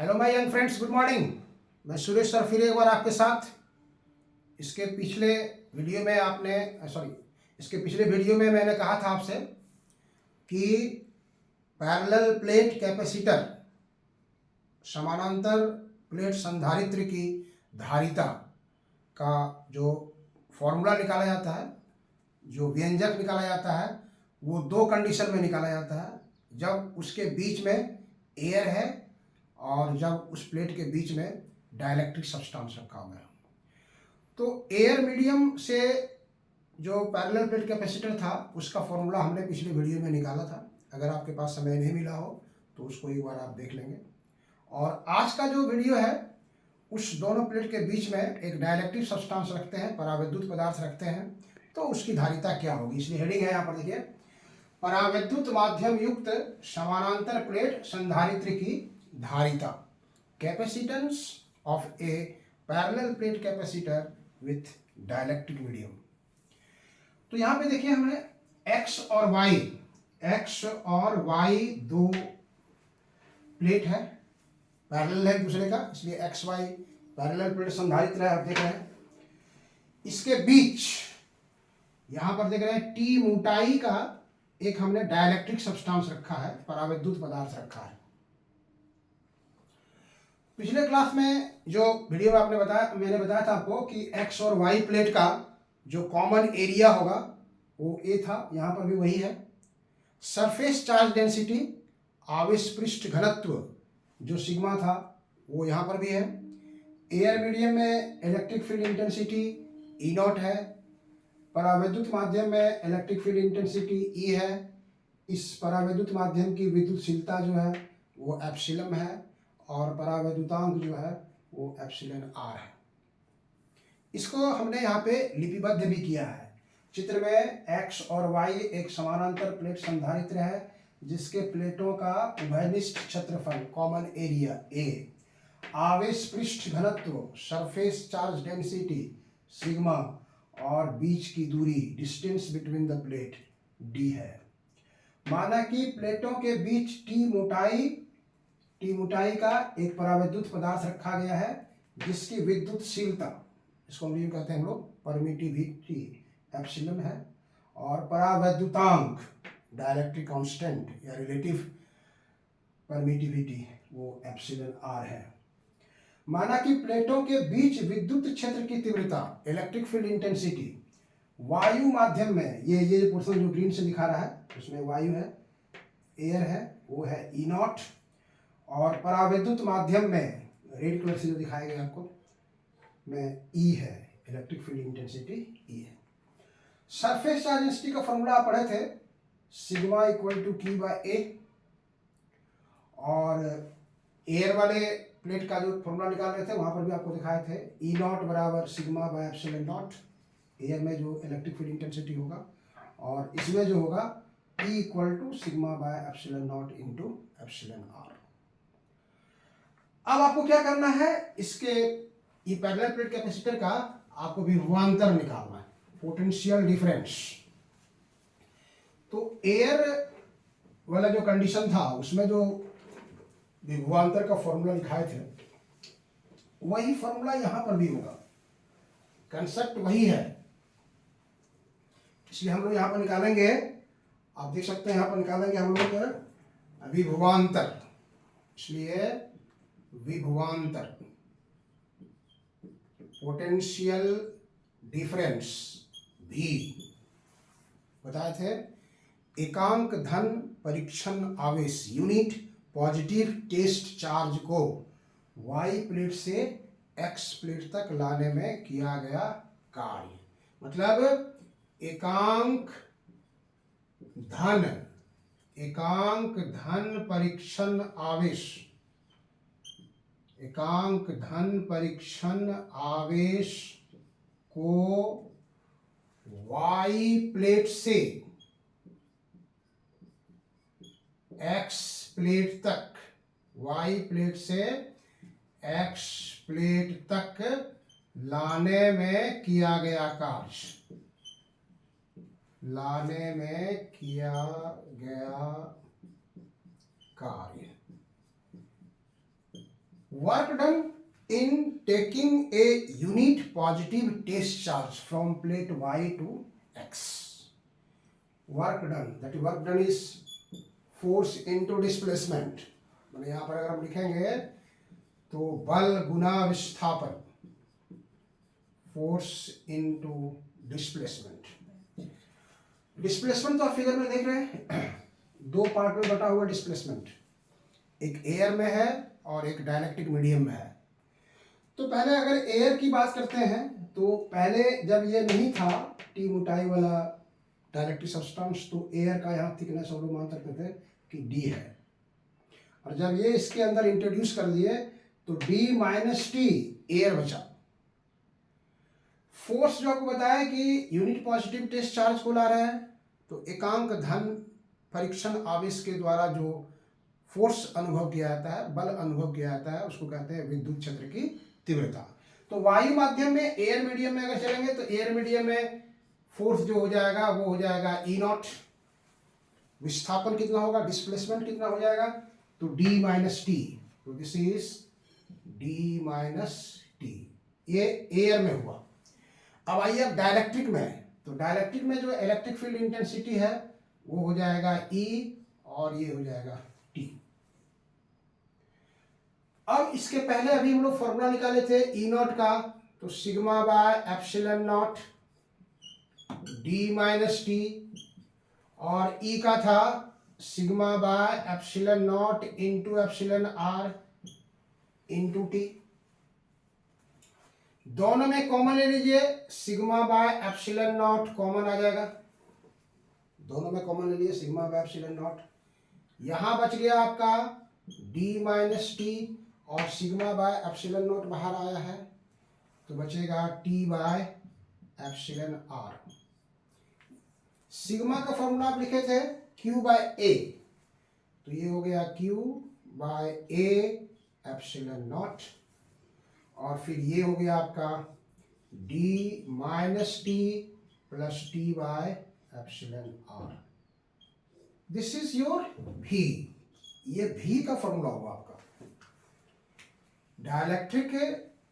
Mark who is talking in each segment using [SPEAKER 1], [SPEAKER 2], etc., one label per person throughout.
[SPEAKER 1] Hello my young friends, good morning. मैं Suresh sir फिर एक बार आपके साथ। इसके पिछले वीडियो में इसके पिछले वीडियो में मैंने कहा था आपसे कि पैरेलल प्लेट कैपेसिटर, समानांतर प्लेट संधारित्र की धारिता का जो फॉर्मूला निकाला जाता है, जो व्यंजक निकाला जाता है, वो दो कंडीशन में निकाला जाता है। जब उसके बीच में एयर है और जब उस प्लेट के बीच में डाइलेक्ट्रिक सब्सटेंस रखा हुआ है। तो एयर मीडियम से जो पैरेलल प्लेट कैपेसिटर था उसका फॉर्मूला हमने पिछले वीडियो में निकाला था। अगर आपके पास समय नहीं मिला हो तो उसको एक बार आप देख लेंगे। और आज का जो वीडियो है उस दोनों प्लेट के बीच में एक डाइलेक्ट्रिक सब्सटेंस रखते हैं, परावैद्युत पदार्थ रखते हैं, तो उसकी धारिता क्या होगी। इसलिए हेडिंग है यहाँ पर, देखिए, परावैद्युत माध्यम युक्त समानांतर प्लेट संधारित्र की धारिता, capacitance of a parallel plate capacitor with dielectric medium. तो यहाँ पे देखिए, हमने एक्स और वाई दो प्लेट है, पैरेलल है दूसरे का, इसलिए एक्स वाई पैरेलल प्लेट संधारित्र है। आप देख रहे हैं इसके बीच यहां पर देख रहे हैं टी मोटाई का एक हमने डाइलेक्ट्रिक सब्सटेंस रखा है, परावैद्युत पदार्थ रखा है। पिछले क्लास में जो वीडियो में मैंने बताया था आपको कि एक्स और वाई प्लेट का जो कॉमन एरिया होगा वो ए था, यहां पर भी वही है। सरफेस चार्ज डेंसिटी, आवेश पृष्ठ घनत्व जो सिग्मा था वो यहां पर भी है। एयर मीडियम में electric field intensity E not है। परावैद्युत माध्यम में इलेक्ट्रिक फील्ड इंटेंसिटी ई है। इस परावैद्युत माध्यम की विद्युतशीलता जो है वो एप्सिलम है और परावैद्युतांक जो है वो एप्सिलन आर है। इसको हमने यहाँ पे लिपिबद्ध भी किया है। चित्र में एक्स और वाई एक समानांतर प्लेट संधारित्र है जिसके प्लेटों का उभयनिष्ठ क्षेत्रफल, कॉमन एरिया ए, आवेश पृष्ठ घनत्व, सरफेस चार्ज डेंसिटी सिग्मा और बीच की दूरी, distance between the plate, D है। माना कि प्लेटों के बीच टी मोटाई का एक परावैद्युत पदार्थ रखा गया है जिसकी विद्युतशीलता, इसको हम कहते हैं हम लोग परमिटिविटी, एप्सिलन है, और परावैद्युतांक डाइलेक्ट्रिक कांस्टेंट या रिलेटिव परमिटिविटी वो एप्सिलन आर है। माना कि प्लेटों के बीच विद्युत क्षेत्र की तीव्रता, इलेक्ट्रिक फील्ड इंटेंसिटी, वायु माध्यम में, ये पोर्शन जो ग्रीन से दिखा रहा है उसमें वायु है, एयर है, वो है ई नॉट, और परावैद्युत माध्यम में रेड कलर से जो दिखाया गया आपको में ई है, इलेक्ट्रिक फील्ड इंटेंसिटी ई है। सरफेस चार्ज डेंसिटी का फॉर्मूला आप पढ़े थे, sigma equal to Q by A, और एयर वाले प्लेट का जो फॉर्मूला निकाल रहे थे वहां पर भी आपको दिखाए थे, ई नॉट बराबर sigma by epsilon not, air में जो इलेक्ट्रिक फील्ड इंटेंसिटी होगा, और इसमें जो होगा E equal to sigma by epsilon not into epsilon R. अब आपको क्या करना है, इसके ये पैरेलल प्लेट कैपेसिटर का आपको विभवांतर निकालना है, पोटेंशियल डिफरेंस। तो एयर वाला जो कंडीशन था उसमें जो विभवांतर का फॉर्मूला लिखाए थे वही फॉर्मूला यहां पर भी होगा, कंसेप्ट वही है। इसलिए हम लोग यहां पर निकालेंगे, आप देख सकते हैं यहां पर निकालेंगे हम लोग विभवांतर। इसलिए विभवांतर, पोटेंशियल डिफरेंस भी बताए थे, एकांक धन परीक्षण आवेश, यूनिट पॉजिटिव टेस्ट चार्ज को वाई प्लेट से एक्स प्लेट तक लाने में किया गया कार्य। मतलब एकांक धन परीक्षण आवेश, एकांक धन परीक्षण आवेश को वाई प्लेट से एक्स प्लेट तक, वाई प्लेट से एक्स प्लेट तक लाने में किया गया कार्य, लाने में किया गया कार्य। Work done in taking a unit positive test charge from plate y to x. Work done, that work done is force into displacement. मैंने यहां पर अगर हम लिखेंगे तो बल गुना विस्थापन, फोर्स इनटू डिस्प्लेसमेंट. डिस्प्लेसमेंट तो आप फिगर में देख रहे हैं, दो पार्ट में बटा हुआ डिस्प्लेसमेंट, एक एयर में है और एक डायलेक्ट्रिक मीडियम में है. तो पहले अगर एयर की बात करते हैं तो पहले जब ये नहीं था टी मोटाई वाला डायलेक्ट्रिक सब्सटेंस, तो एयर का यहाँ थिकनेस हम लोग मान सकते थे कि डी है. और जब ये इसके अंदर इंट्रोड्यूस कर दिए तो डी माइनस टी एयर बचा. फोर्स जो आपको बताया कि यूनिट पॉजिटिव टेस्ट चार्ज को ला रहा है, तो एकांक धन परीक्षण आवेश के द्वारा जो फोर्स अनुभव किया जाता है, बल अनुभव किया जाता है, उसको कहते हैं विद्युत क्षेत्र की तीव्रता. तो वायु माध्यम में, एयर मीडियम में अगर चलेंगे तो एयर मीडियम में फोर्स जो हो जाएगा वो हो जाएगा ई नॉट. विस्थापन कितना होगा, डिस्प्लेसमेंट कितना हो जाएगा, तो डी माइनस टी. तो this is D minus T. ये एयर में हुआ. अब आइए अब डायलेक्ट्रिक में, तो डायलेक्ट्रिक में जो इलेक्ट्रिक फील्ड इंटेंसिटी है वो हो जाएगा E और ये हो जाएगा T. अब इसके पहले अभी हम लोग फॉर्मूला निकाले थे E नॉट का, तो sigma by epsilon not D minus T, और E का था sigma by epsilon naught into epsilon R into T. दोनों में कॉमन ले लीजिए, sigma by epsilon naught common आ जाएगा. दोनों में कॉमन ले लीजिए सिग्मा बाय एप्सिलॉन नॉट. यहां बच गया आपका d माइनस टी और सिग्मा बाय एप्सिलॉन नॉट बाहर आया है, तो बचेगा t bye epsilon r. Sigma का फॉर्मूला आप लिखे थे q बाय a, तो ये हो गया q by a epsilon not, और फिर ये हो गया आपका d minus T plus T by epsilon r. This is your v. ये v का फॉर्मूला होगा आपका. डायलेक्ट्रिक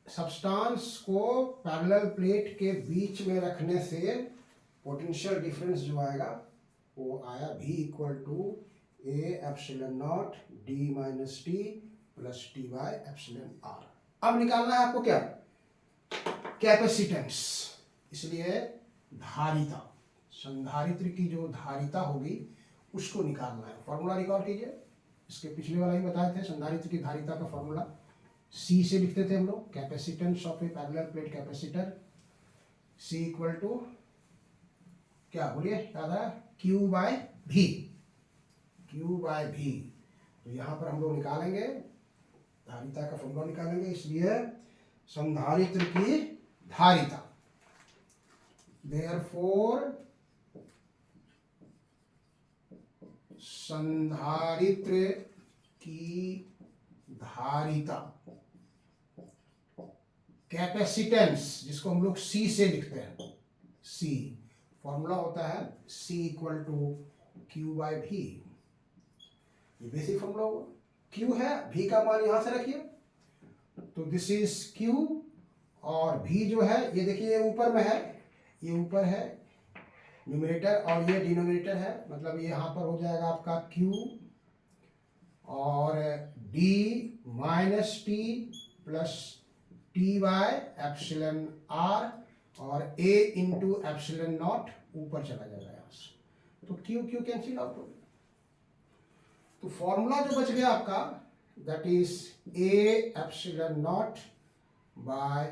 [SPEAKER 1] सब्सटेंस को पैरेलल प्लेट के बीच में रखने से पोटेंशियल डिफरेंस जो आएगा वो आया v equal to a epsilon not d minus T plus T by epsilon r. अब निकालना है आपको क्या, कैपेसिटेंस. इसलिए धारिता, संधारित्र की जो धारिता होगी उसको निकालना है. फॉर्मूला रिकॉल कीजिए, इसके पिछले वाला ही बताए थे. संधारित्र की धारिता का फॉर्मूला C से लिखते थे हम लोग, capacitance of a parallel plate capacitor, C equal to क्या बोलिए, याद है, Q by V. Q by V. तो यहाँ पर हम लोग निकालेंगे धारिता का फॉर्मूला निकालेंगे, इसलिए संधारित्र की धारिता. देयरफॉर संधारित्र की धारिता, कैपेसिटेंस जिसको हम लोग C से लिखते हैं, C फॉर्मूला होता है C equal to Q by V. ये बेसिक फॉर्मूला होगा. Q है, V का मान यहां से रखिए, तो दिस इज Q, और V जो है ये देखिए ये ऊपर में है, ये ऊपर है न्यूमरेटर और ये डिनोमिनेटर है, मतलब ये यहाँ पर हो जाएगा आपका Q और D minus T plus T by epsilon R, और A इंटू एप्सिलॉन नॉट ऊपर चला जाएगा यहाँ से, तो Q Q कैंसिल आउट हो गया. तो फॉर्मूला जो बच गया आपका that is A epsilon not by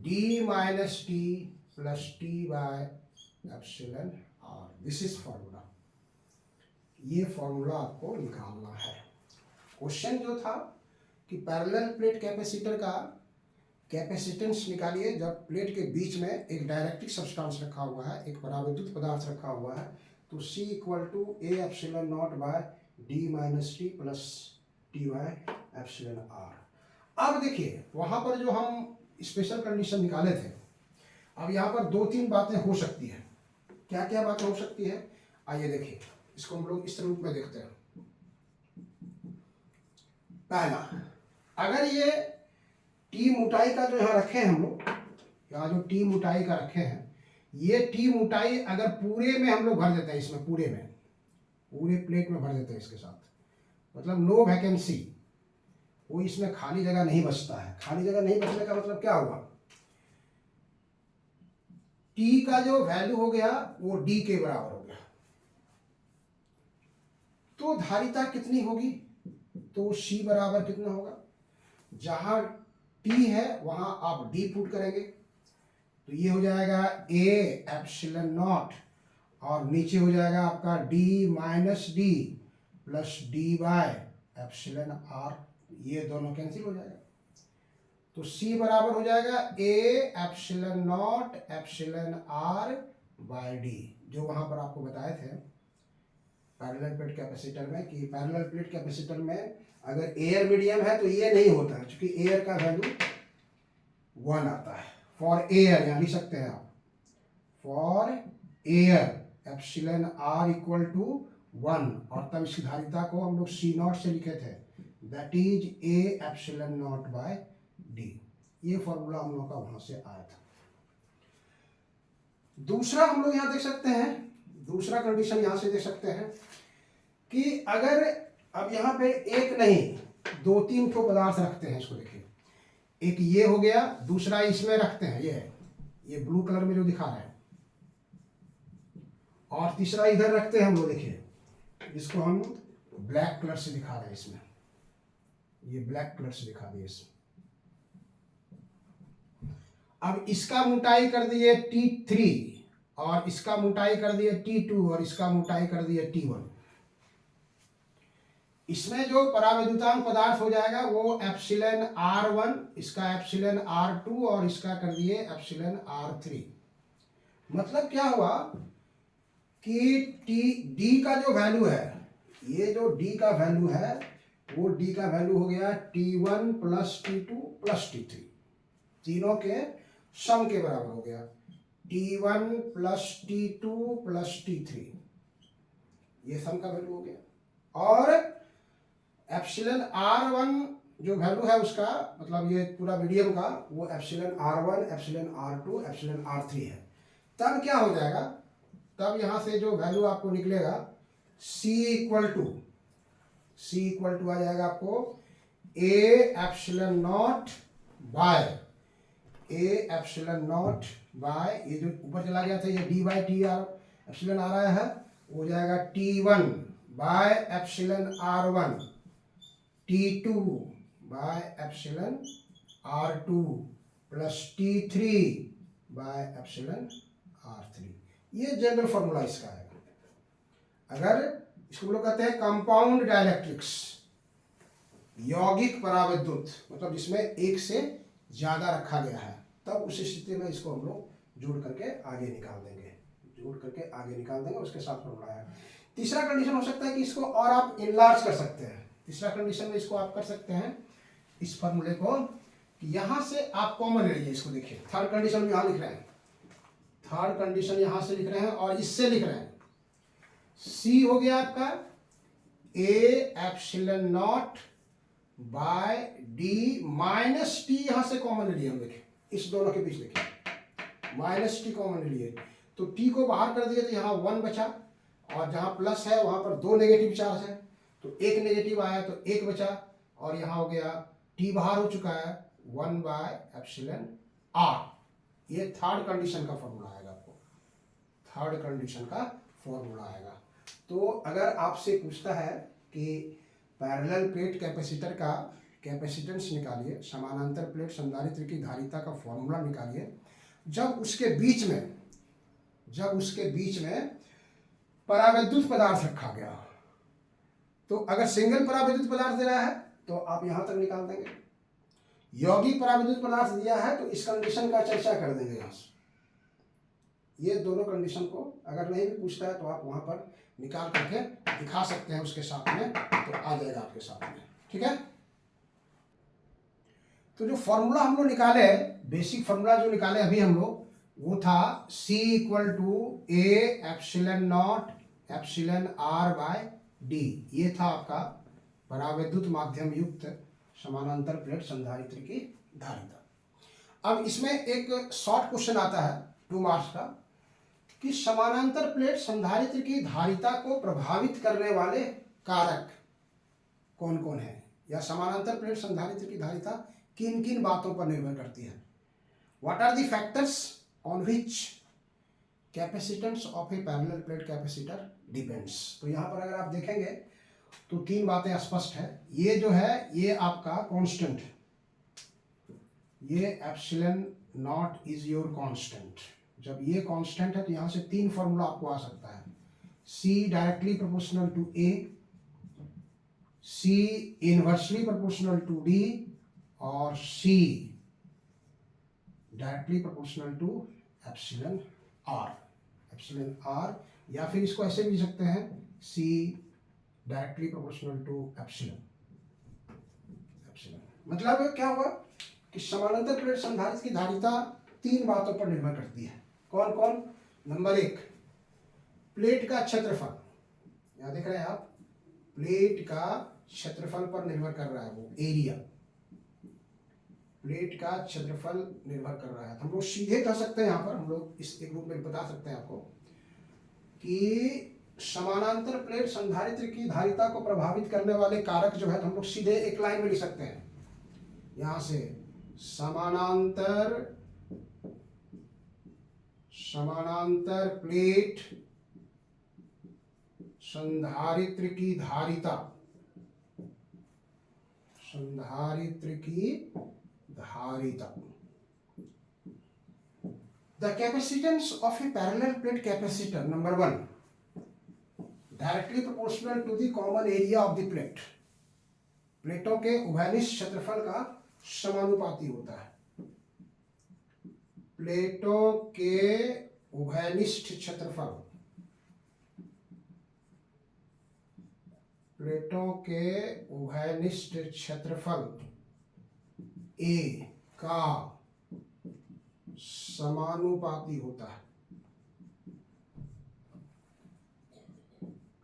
[SPEAKER 1] D minus T plus T by epsilon R. This is formula. ये फॉर्मूला आपको निकालना है. क्वेश्चन जो था कि पैरेलल प्लेट कैपेसिटर का कैपेसिटेंस निकालिए जब प्लेट के बीच में एक डायलेक्ट्रिक सब्सटेंस रखा हुआ है, एक परावैद्युत पदार्थ रखा हुआ है, तो C equal to A epsilon not by D minus T plus T by epsilon R. अब देखिए वहां पर जो हम स्पेशल कंडीशन निकाले थे, अब यहाँ पर दो तीन बातें हो सकती है. क्या क्या बातें हो सकती है, आइए देखिए. इसको हम लोग इस रूप में देखते हैं. पहला, अगर ये टी मोटाई का जो यहाँ रखे हैं हम लोग, यहाँ जो टी मोटाई का रखे हैं, ये टी मोटाई अगर पूरे में हम लोग भर देते हैं, इसमें पूरे में, पूरे प्लेट में भर देते हैं इसके साथ, मतलब नो वैकेंसी, कोई इसमें खाली जगह नहीं बचता है। खाली जगह नहीं बचने का मतलब क्या हुआ, टी का जो वैल्यू हो गया वो डी के बराबर हो गया। तो धारिता कितनी होगी, तो सी बराबर कितना होगा, जहां टी है वहां आप डी पुट करेंगे, तो ये हो जाएगा ए एप्सिलॉन नॉट, और नीचे हो जाएगा आपका D minus D plus D by epsilon R, ये दोनों कैंसिल हो जाएगा। तो C बराबर हो जाएगा A epsilon not epsilon R by D, जो वहां पर आपको बताए थे पैरेलल प्लेट कैपेसिटर में, कि पैरेलल प्लेट कैपेसिटर में अगर एयर मीडियम है तो ये नहीं होता है, क्योंकि एयर का वैल्यू 1 आता है। फॉर एयर यहाँ लिख सकते हैं आप, for air epsilon R equal to 1, और तब इसकी धारिता को हम लोग C नॉट से लिखे थे, that is A epsilon not by D. ये फॉर्मूला हम लोग का वहां से आया था। दूसरा हम लोग यहां देख सकते हैं, दूसरा कंडीशन यहां से देख सकते हैं कि अगर अब यहां पे एक नहीं 2-3 ठो पदार्थ रखते हैं, इसको देखिए, एक ये हो गया, दूसरा इसमें रखते हैं, ये ब्लू कलर में जो दिखा रहा है, और तीसरा इधर रखते हैं हम लोग, देखिए इसको हम ब्लैक कलर से दिखा रहे हैं, इसमें ये ब्लैक कलर से दिखा दिए इसमें। अब इसका मोटाई कर दिए T3, और इसका मोटाई कर दिए T2, और इसका मोटाई कर दिए T1। इसमें जो परावैद्युतांक पदार्थ हो जाएगा वो एप्सिलॉन R1, इसका एप्सिलॉन R2, और इसका कर दिए एप्सिलॉन R3। मतलब क्या हुआ कि डी का जो वैल्यू है, ये जो डी का वैल्यू है वो डी का वैल्यू हो गया T1 plus T2 plus T3, तीनों के सम के बराबर हो गया, T1 plus T2 plus T3, ये सम का वैल्यू हो गया। और एप्सिलॉन R1 जो वैल्यू है उसका, मतलब ये पूरा मीडियम का, वो epsilon R1 epsilon R2 epsilon R3 है। तब क्या हो जाएगा, तब यहां से जो वैल्यू आपको निकलेगा C इक्वल टू आ जाएगा आपको ए एप्सिलॉन नॉट बाय ये जो ऊपर चला गया था, ये D by T R epsilon आ रहा है, हो जाएगा T1 by epsilon R1, T2 by epsilon R2 plus T3 by epsilon R3। ये जनरल फॉर्मूला इसका है। अगर इसको लोग कहते हैं कंपाउंड डाइलेक्ट्रिक्स, यौगिक परावैद्युत, मतलब जिसमें एक से ज्यादा रखा गया है, तब उस स्थिति में इसको हम लोग जोड़ करके आगे निकाल देंगे, उसके साथ फॉर्मूला है। तीसरा कंडीशन हो सकता है कि इसको और आप इनलार्ज कर सकते हैं। तीसरा कंडीशन में इसको आप कर सकते हैं, इस फॉर्मूले को, कि यहां से आप कॉमन ले लीजिए। इसको देखिए, थर्ड कंडीशन यहां लिख रहे हैं, थर्ड कंडीशन यहां से लिख रहे हैं और इससे लिख रहे हैं। C हो गया आपका A epsilon not by D minus T, यहां से कॉमन ले लिए हम, देखिए इस दोनों के बीच देखिए माइनस टी कॉमन ले लिए, तो टी को बाहर कर दिए तो यहाँ 1 बचा, और जहां प्लस है वहां पर 2 नेगेटिव चार्ज है, तो एक नेगेटिव आया तो 1 बचा, और यहां हो गया टी बाहर हो चुका है 1 बाय एप्सिलॉन आर। ये थर्ड कंडीशन का फॉर्मूला आएगा आपको, थर्ड कंडीशन का फॉर्मूला आएगा। तो अगर आपसे पूछता है कि पैरेलल प्लेट कैपेसिटर का कैपेसिटेंस निकालिए, समानांतर प्लेट संधारित्र की धारिता का फॉर्मूला निकालिए, जब उसके बीच में परावैद्युत पदार्थ रखा गया, तो अगर सिंगल परावैद्युत पदार्थ दे रहा है तो आप यहां तक निकाल देंगे, यौगिक परावैद्युत पदार्थ दिया है तो इस कंडीशन का चर्चा कर देंगे यहां से। ये दोनों कंडीशन को अगर नहीं भी पूछता है तो आप वहां पर निकाल करके दिखा सकते हैं उसके साथ में, तो आ जाएगा आपके साथ में, ठीक है। तो जो फॉर्मूला हम लोग निकाले, बेसिक फॉर्मूला जो निकाले अभी हम लोग, वो था C equal to A epsilon not epsilon R by D. ये था आपका परावैद्युत माध्यम युक्त समानांतर प्लेट संधारित्र की धारिता। अब इसमें एक शॉर्ट क्वेश्चन आता है 2 मार्क्स का कि समानांतर प्लेट संधारित्र की धारिता को प्रभावित करने वाले कारक कौन कौन है, या समानांतर प्लेट संधारित्र की धारिता किन किन बातों पर निर्भर करती है। What are the factors on which capacitance of a parallel plate capacitor depends. तो यहाँ पर अगर आप देखेंगे तो 3 बातें स्पष्ट है। ये जो है ये आपका कांस्टेंट, ये epsilon not is your constant. जब ये कांस्टेंट है तो यहाँ से 3 फॉर्मूला आपको आ सकता है। C directly proportional to A, C inversely proportional to D, और C directly proportional to epsilon R। Epsilon R, या फिर इसको ऐसे भी लिख सकते हैं C directly proportional to epsilon. मतलब क्या हुआ कि समानांतर प्लेट संधारित्र की धारिता 3 बातों पर निर्भर करती है। कौन कौन? नंबर 1, प्लेट का क्षेत्रफल। यहां देख रहे हैं आप, प्लेट का क्षेत्रफल पर निर्भर कर रहा है, वो एरिया, प्लेट का क्षेत्रफल निर्भर कर रहा है। हम लोग सीधे कह सकते हैं, यहां पर हम लोग इस एक रूप में बता सकते हैं आपको कि समानांतर प्लेट संधारित्र की धारिता को प्रभावित करने वाले कारक जो है, तो हम लोग सीधे एक लाइन में लिख सकते हैं यहां से, समानांतर प्लेट संधारित्र की धारिता, संधारित्र की धारिता। The capacitance of a parallel plate capacitor, number 1, directly proportional to the common area of the plate. प्लेटों के उभयनिष्ठ क्षेत्रफल का समानुपाती होता है। प्लेटों के उभयनिष्ठ क्षेत्रफल, प्लेटों के उभयनिष्ठ क्षेत्रफल A का समानुपाती होता है,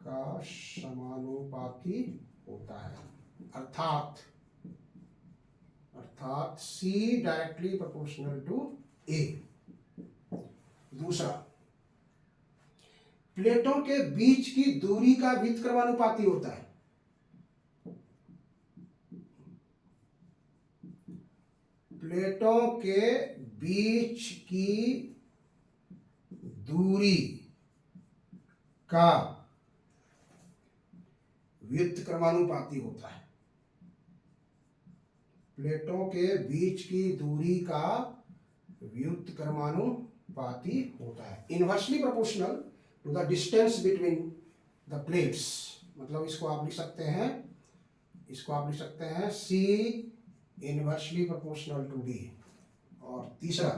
[SPEAKER 1] का समानुपाती होता है। अर्थात C directly proportional to A। दूसरा, प्लेटों के बीच की दूरी का व्युत्क्रमानुपाती होता है। प्लेटों के बीच की दूरी का व्युत्क्रमानुपाती होता है। प्लेटों के बीच की दूरी का व्युत्क्रमानुपाती होता है। Inversely proportional to the distance between the plates, मतलब इसको आप लिख सकते हैं C inversely proportional to D। और तीसरा,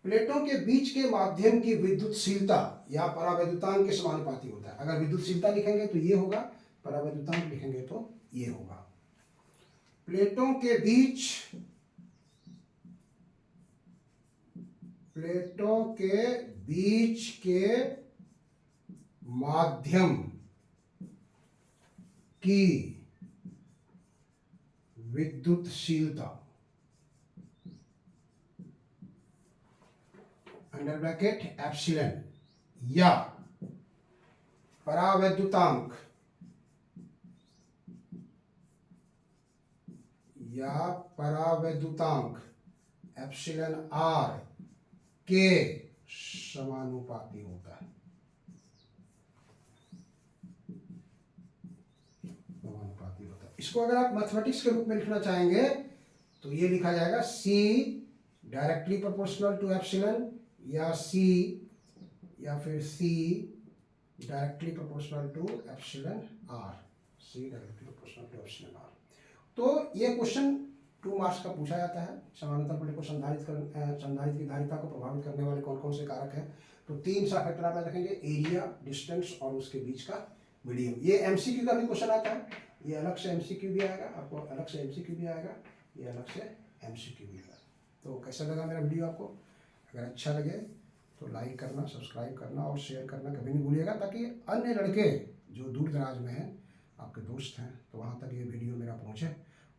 [SPEAKER 1] प्लेटों के बीच के माध्यम की विद्युतशीलता या परावैद्युतांक के समानुपाती होता है। अगर विद्युतशीलता लिखेंगे तो ये होगा, परावैद्युतांक लिखेंगे तो ये होगा। प्लेटों के बीच के माध्यम की विद्युतशीलता, अंडर ब्रैकेट एप्सिलॉन, या परावैद्युतांक, एप्सिलॉन R के समानुपाती होता है। इसको अगर आप मैथमेटिक्स के रूप में लिखना चाहेंगे तो ये लिखा जाएगा C directly proportional to epsilon, या C directly proportional to epsilon R। तो ये क्वेश्चन 2 मार्क्स का पूछा जाता है। समानांतर प्लेट को संधारित्र की धारिता को प्रभावित करने वाले कौन कौन से कारक हैं। तो 3 सा फैक्टर आप रखेंगे, एरिया, डिस्टेंस और उसके बीच का मीडियम। ये एमसीक्यू का भी क्वेश्चन आता है, ये अलग से एमसीक्यू भी आएगा, आपको अलग से एमसीक्यू भी आएगा, ये अलग से एमसीक्यू भी आएगा। तो कैसा लगा मेरा वीडियो आपको? अगर अच्छा लगे तो लाइक करना, सब्सक्राइब करना और शेयर करना कभी नहीं भूलिएगा, ताकि अन्य लड़के जो दूर दराज में हैं, आपके दोस्त हैं, तो वहाँ तक ये वीडियो मेरा पहुँचे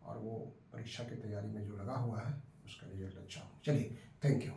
[SPEAKER 1] और वो परीक्षा की तैयारी में जो लगा हुआ है उसका रिजल्ट अच्छा हो। चलिए, थैंक यू।